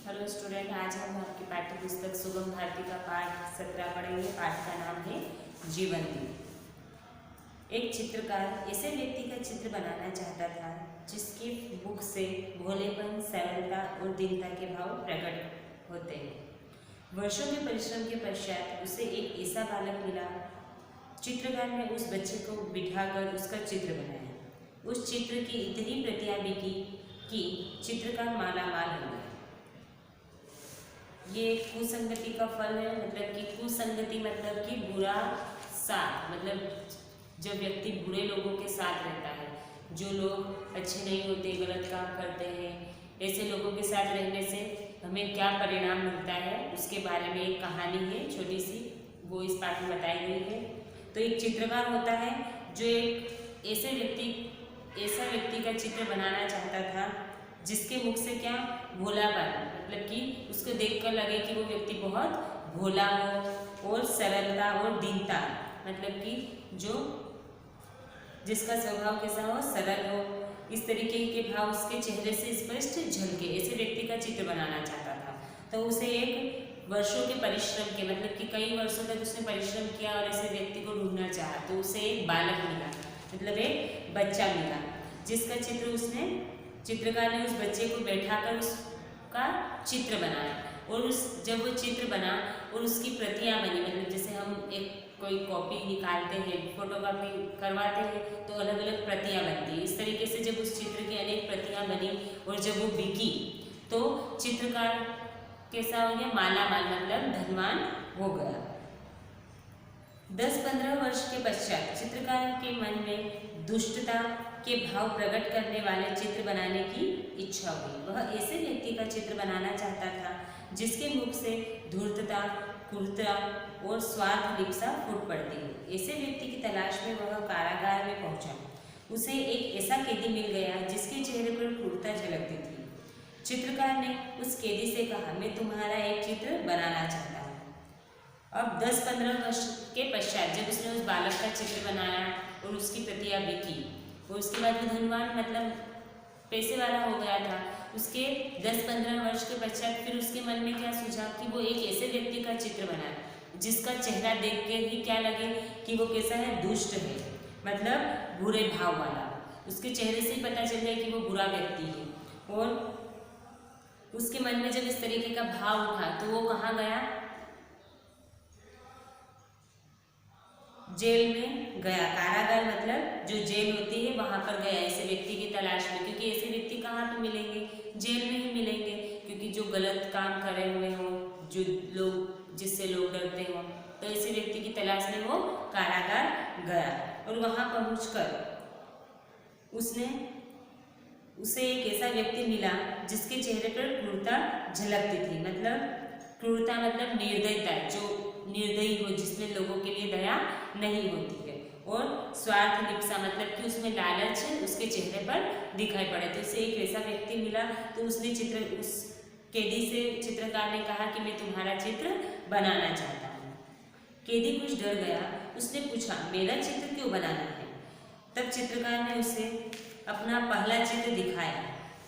Hello student, आज हम आपकी पाठ्य पुस्तक सुगम भारती का पाठ 17 पढ़ेंगे। पाठ का नाम है जीवंती। एक चित्रकार ऐसे व्यक्ति का चित्र बनाना चाहता था जिसकी मुख से भोलेपन, सरलता और दीनता के भाव प्रकट होते हैं। वर्षों के परिश्रम के पश्चात उसे एक ऐसा बालक मिला। चित्रकार ने उस बच्चे को बिठाकर उसका चित्र बनाया। उस चित्र की इतनी प्रतियां बिकी कि चित्रकार माला माल हो गया। ये कुसंगति का फल है, मतलब कि कुसंगति मतलब कि बुरा साथ, मतलब जब व्यक्ति बुरे लोगों के साथ रहता है, जो लोग अच्छे नहीं होते, गलत काम करते हैं, ऐसे लोगों के साथ रहने से हमें क्या परिणाम मिलता है उसके बारे में एक कहानी है छोटी सी, वो इस पाठ में बताई गई है। तो एक चित्रकार होता है जो एक ऐसा व्यक्ति का चित्र बनाना चाहता था जिसके मुख से क्या भोलापन, मतलब कि उसको देखकर लगे कि वो व्यक्ति बहुत भोला हो, और सरलता और दीनता, मतलब कि जो जिसका स्वभाव कैसा हो, सरल हो, इस तरीके के भाव उसके चेहरे से स्पष्ट झलके, ऐसे व्यक्ति का चित्र बनाना चाहता था। तो उसे एक वर्षों के परिश्रम के, मतलब कि कई वर्षों तक उसने परिश्रम किया और ऐसे व्यक्ति को ढूंढना चाहा, तो उसे एक बालक मिला, मतलब एक बच्चा मिला, जिसका चित्रकार ने उस बच्चे को बैठाकर उसका चित्र बनाया। और जब वो चित्र बना और उसकी प्रतियां बनी, मतलब जैसे हम एक कोई कॉपी निकालते हैं, फोटोकॉपी करवाते हैं, तो अलग अलग प्रतियां बनती है। इस तरीके से जब उस चित्र की अनेक प्रतियां बनी और जब वो बिकी, तो चित्रकार कैसा हो गया, माला माल, मतलब धनवान हो गया। 10-15 वर्ष के पश्चात चित्रकार के मन में दुष्टता के भाव प्रकट करने वाले चित्र बनाने की इच्छा हुई। वह ऐसे व्यक्ति का चित्र बनाना चाहता था जिसके मुख से धूर्तता, क्रूरता और स्वार्थ लिप्सा फूट पड़ती हो। ऐसे व्यक्ति की तलाश में वह कारागार में पहुंचा। उसे एक ऐसा कैदी मिल गया जिसके चेहरे पर क्रूरता झलकती थी। चित्रकार ने उस कैदी से कहा, मैं तुम्हारा एक चित्र बनाना चाहता हूँ। अब 10-15 वर्ष के पश्चात जब उसने उस बालक का चित्र बनाया और उसकी प्रतियां बिकी, और उसके बाद वो धनवान, मतलब पैसे वाला हो गया था। उसके 10-15 वर्ष के पश्चात फिर उसके मन में क्या सूझा कि वो एक ऐसे व्यक्ति का चित्र बनाए जिसका चेहरा देख के ही क्या लगे कि वो कैसा है, दुष्ट है, मतलब बुरे भाव वाला। उसके चेहरे से ही पता चल जाए कि वो बुरा व्यक्ति है। और उसके मन में जब इस तरीके का भाव उठा तो वो कहाँ गया, जेल में गया। कारागार मतलब जो जेल होती है वहां पर गया ऐसे व्यक्ति की तलाश में, क्योंकि ऐसे व्यक्ति कहाँ पे मिलेंगे, जेल में ही मिलेंगे, क्योंकि जो गलत काम करे हुए हों, जो लोग जिससे लोग डरते हों, तो ऐसे व्यक्ति की तलाश में वो कारागार गया। और वहां पहुंचकर उसे एक ऐसा व्यक्ति मिला जिसके चेहरे पर क्रूरता झलकती थी, मतलब क्रूरता मतलब निर्दयता, जो निर्दयी हो, जिसमें लोगों के लिए दया नहीं होती है, और स्वार्थ लिप्सा मतलब कि उसमें लालच उसके चेहरे पर दिखाई पड़े। तो उसे एक ऐसा व्यक्ति मिला, तो उसने उस कैदी से चित्रकार ने कहा कि मैं तुम्हारा चित्र बनाना चाहता हूँ। कैदी कुछ डर गया, उसने पूछा, मेरा चित्र क्यों बनाना है? तब चित्रकार ने उसे अपना पहला चित्र दिखाया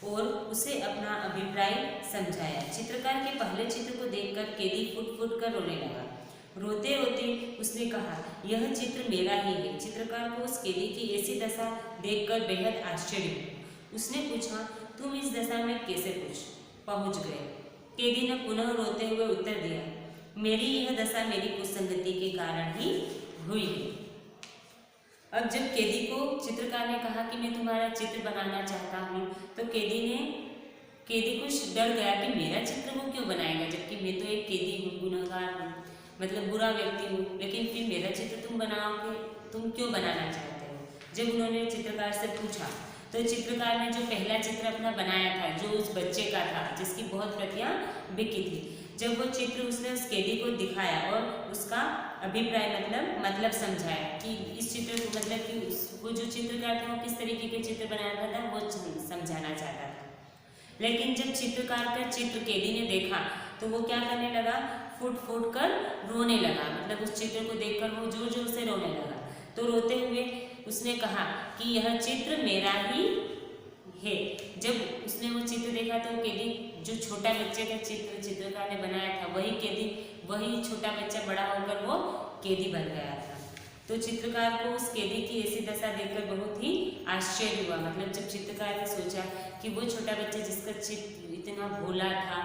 और उसे अपना अभिप्राय समझाया। चित्रकार के पहले चित्र को देखकर कैदी फुट फुट कर रोने लगा। रोते रोते उसने कहा, यह चित्र मेरा ही है। चित्रकार को उस कैदी की ऐसी दशा देखकर बेहद आश्चर्य हुआ। उसने पूछा, तुम इस दशा में कैसे पहुंच गए? कैदी ने पुनः रोते हुए उत्तर दिया, मेरी यह दशा मेरी कुसंगति के कारण ही हुई है। अब जब कैदी को चित्रकार ने कहा कि मैं तुम्हारा चित्र बनाना चाहता हूँ, तो कैदी कुछ डर गया कि मेरा चित्र वो क्यों बनाएगा, जबकि मैं तो एक कैदी हूँ, गुनहगार हूँ, मतलब बुरा व्यक्ति हूँ, लेकिन फिर मेरा चित्र तुम बनाओगे, तुम क्यों बनाना चाहते हो? जब उन्होंने चित्रकार से पूछा, तो चित्रकार ने जो पहला चित्र अपना बनाया था, जो उस बच्चे का था जिसकी बहुत प्रतियां बिकी थी, जब वो चित्र उसने उस कैदी को दिखाया और उसका अभिप्राय मतलब समझाया कि इस चित्र को, मतलब कि वो जो चित्रकार था वो किस तरीके के चित्र बनाया था वो समझाना चाहता था। लेकिन जब चित्रकार का चित्र कैदी ने देखा तो वो क्या करने लगा, फुट फुट कर रोने लगा, मतलब उस चित्र को देखकर वो जोर जोर से रोने लगा। तो रोते हुए उसने कहा कि यह चित्र मेरा ही है। जब उसने वो चित्र देखा तो केदी जो छोटा बच्चे का चित्र चित्रकार ने बनाया था वही छोटा बच्चा बड़ा होकर वो केदी बन गया था। तो चित्रकार को उस केदी की ऐसी दशा देखकर बहुत ही आश्चर्य हुआ। मतलब जब चित्रकार ने सोचा कि वो छोटा बच्चा जिसका चित्र इतना भोला था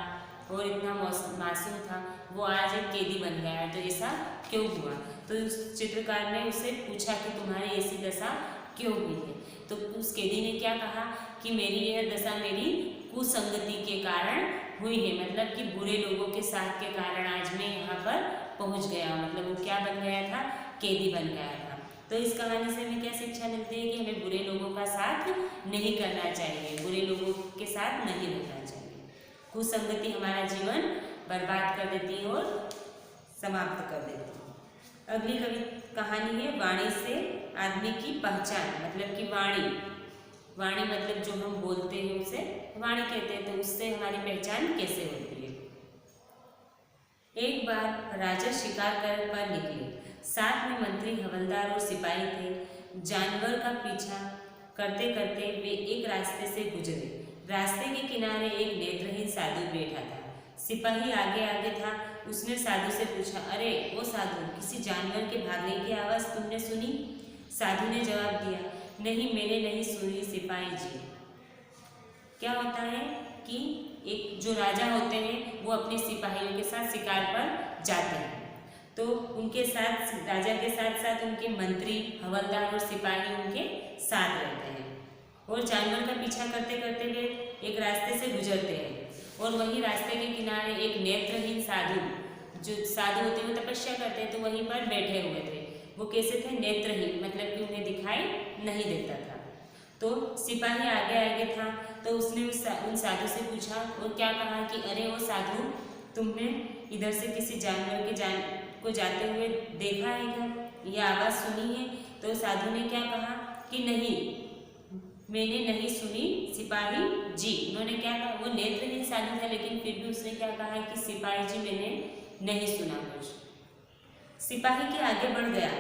और इतना मासूम था वो आज एक केदी बन गया है, तो ऐसा क्यों हुआ। तो उस चित्रकार ने उससे पूछा कि तुम्हारी ऐसी दशा क्यों हुई है। तो उस केदी ने क्या कहा कि मेरी यह दशा मेरी कुसंगति के कारण हुई है, मतलब कि बुरे लोगों के साथ के कारण आज मैं यहाँ पर पहुँच गया। मतलब वो क्या बन गया था, केदी बन गया था। तो इस कहानी से हमें क्या शिक्षा मिलती है कि हमें बुरे लोगों का साथ नहीं करना चाहिए, बुरे लोगों के साथ नहीं रहना चाहिए। कुसंगति हमारा जीवन बर्बाद कर देती है और समाप्त कर देती है। अगली कहानी है वाणी से आदमी की पहचान। मतलब कि वाणी मतलब जो हम बोलते हैं उसे वाणी कहते हैं। तो उससे हमारी पहचान कैसे होती है। एक बार राजा शिकार पर निकले, साथ में मंत्री, हवलदार और सिपाही थे। जानवर का पीछा करते करते वे एक रास्ते से गुजरे। रास्ते के किनारे एक नेत्रहीन साधु बैठा था। सिपाही आगे आगे था। उसने साधु से पूछा, अरे ओ साधु, किसी जानवर के भागने की आवाज़ तुमने सुनी? साधु ने जवाब दिया, नहीं मैंने नहीं सुनी सिपाही जी। क्या होता है कि एक जो राजा होते हैं वो अपने सिपाहियों के साथ शिकार पर जाते हैं। तो उनके साथ, राजा के साथ साथ उनके मंत्री, हवलदार और सिपाही उनके साथ रहते हैं और जानवर का पीछा करते करते वे एक रास्ते से गुजरते हैं। और वहीं रास्ते के किनारे एक नेत्रहीन साधु, जो साधु होते हैं वो तपस्या करते हैं, तो वहीं पर बैठे हुए थे। वो कैसे थे, नेत्रहीन, मतलब कि उन्हें दिखाई नहीं देता था। तो सिपाही आगे आगे था। तो उसने उन साधु से पूछा और क्या कहा कि अरे वो साधु, तुमने इधर से किसी जानवर को जाते हुए देखा है क्या, ये आवाज़ सुनी है? तो साधु ने क्या कहा कि नहीं मैंने नहीं सुनी सिपाही जी। उन्होंने क्या कहा, वो नेत्रहीन साधु था लेकिन फिर भी उसने क्या कहा कि सिपाही जी मैंने नहीं सुना कुछ। सिपाही के आगे बढ़ गया।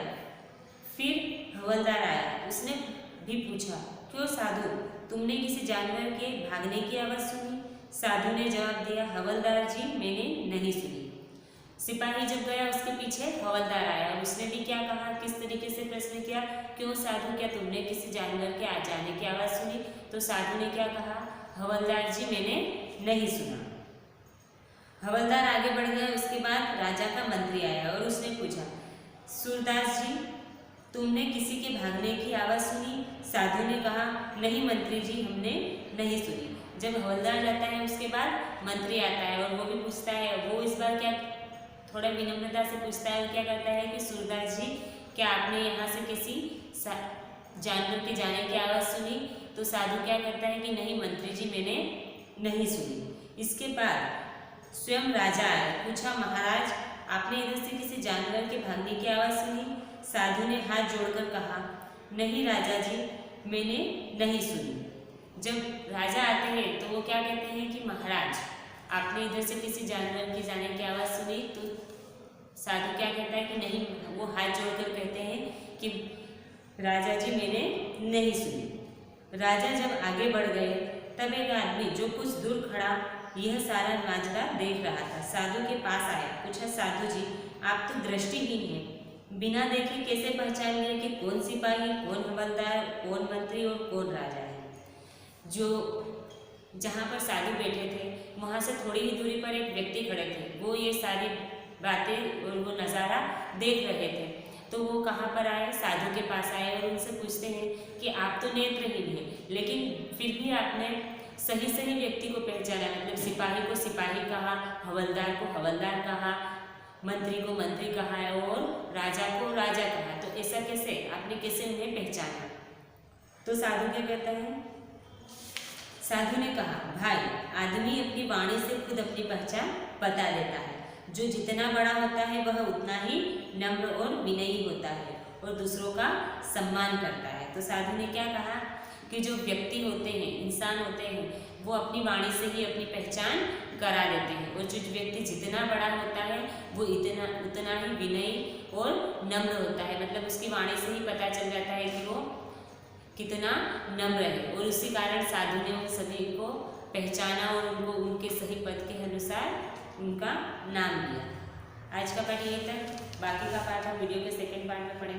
फिर हवलदार आया, उसने भी पूछा, क्यों साधु, तुमने किसी जानवर के भागने की आवाज़ सुनी? साधु ने जवाब दिया, हवलदार जी मैंने नहीं सुनी। सिपाही जब गया उसके पीछे हवलदार आया और उसने भी क्या कहा, किस तरीके से प्रश्न किया, क्यों साधु, क्या तुमने किसी जानवर के आ जाने की आवाज़ सुनी? तो साधु ने क्या कहा, हवलदार जी मैंने नहीं सुना। हवलदार आगे बढ़ गया। उसके बाद राजा का मंत्री आया और उसने पूछा, सूरदास जी तुमने किसी के भागने की आवाज़ सुनी? साधु ने कहा, नहीं मंत्री जी हमने नहीं सुनी। जब हवलदार जाता है उसके बाद मंत्री आता है और वो भी पूछता है, वो इस बार क्या थोड़ा विनम्रता से पूछता है और क्या करता है कि सूरदास जी क्या आपने यहाँ से किसी जानवर के जाने की आवाज़ सुनी? तो साधु क्या करता है कि नहीं मंत्री जी मैंने नहीं सुनी। इसके बाद स्वयं राजा आया, पूछा, महाराज आपने इधर से किसी जानवर के भागने की आवाज़ सुनी? साधु ने हाथ जोड़कर कहा, नहीं राजा जी मैंने नहीं सुनी। जब राजा आते हैं तो वो क्या कहते हैं कि महाराज आपने इधर से किसी जानवर के जाने की आवाज़ सुनी? तो साधु क्या कहता है कि नहीं, वो हाथ जोड़कर कहते हैं कि राजा जी मैंने नहीं सुनी। राजा जब आगे बढ़ गए तब एक आदमी जो कुछ दूर खड़ा यह सारा माजरा देख रहा था साधु के पास आया। पूछा, साधु जी आप तो दृष्टिहीन हैं, बिना देखे कैसे पहचान लिए कि कौन सिपाही, कौन हवलदार, कौन मंत्री और कौन राजा है? जो जहाँ पर साधु बैठे थे वहाँ से थोड़ी ही दूरी पर एक व्यक्ति खड़े थे। वो ये सारी बातें और वो नज़ारा देख रहे थे। तो वो कहाँ पर आए, साधु के पास आए और उनसे पूछते हैं कि आप तो नेत्रहीन हैं लेकिन फिर भी आपने सही सही व्यक्ति को पहचाना, मतलब सिपाही को सिपाही कहा, हवलदार को हवलदार कहा, मंत्री को मंत्री कहा है और राजा को राजा कहा, तो ऐसा कैसे, आपने कैसे उन्हें पहचाना? तो साधु क्या कहता है, साधु ने कहा, भाई आदमी अपनी वाणी से खुद अपनी पहचान बता देता है। जो जितना बड़ा होता है वह उतना ही नम्र और विनयी होता है और दूसरों का सम्मान करता है। तो साधु ने क्या कहा कि जो व्यक्ति होते हैं, इंसान होते हैं, वो अपनी वाणी से ही अपनी पहचान करा देते हैं और जो व्यक्ति जितना बड़ा होता है वो उतना ही विनयी और नम्र होता है, मतलब उसकी वाणी से ही पता चल जाता है कि वो कितना नम्र है, और उसी कारण साधु ने उन सभी को पहचाना और उनको उनके सही पद के अनुसार उनका नाम दिया। आज का पाठ यही तक, बाकी का पाठ हम वीडियो के सेकंड पार्ट में पढ़ेंगे।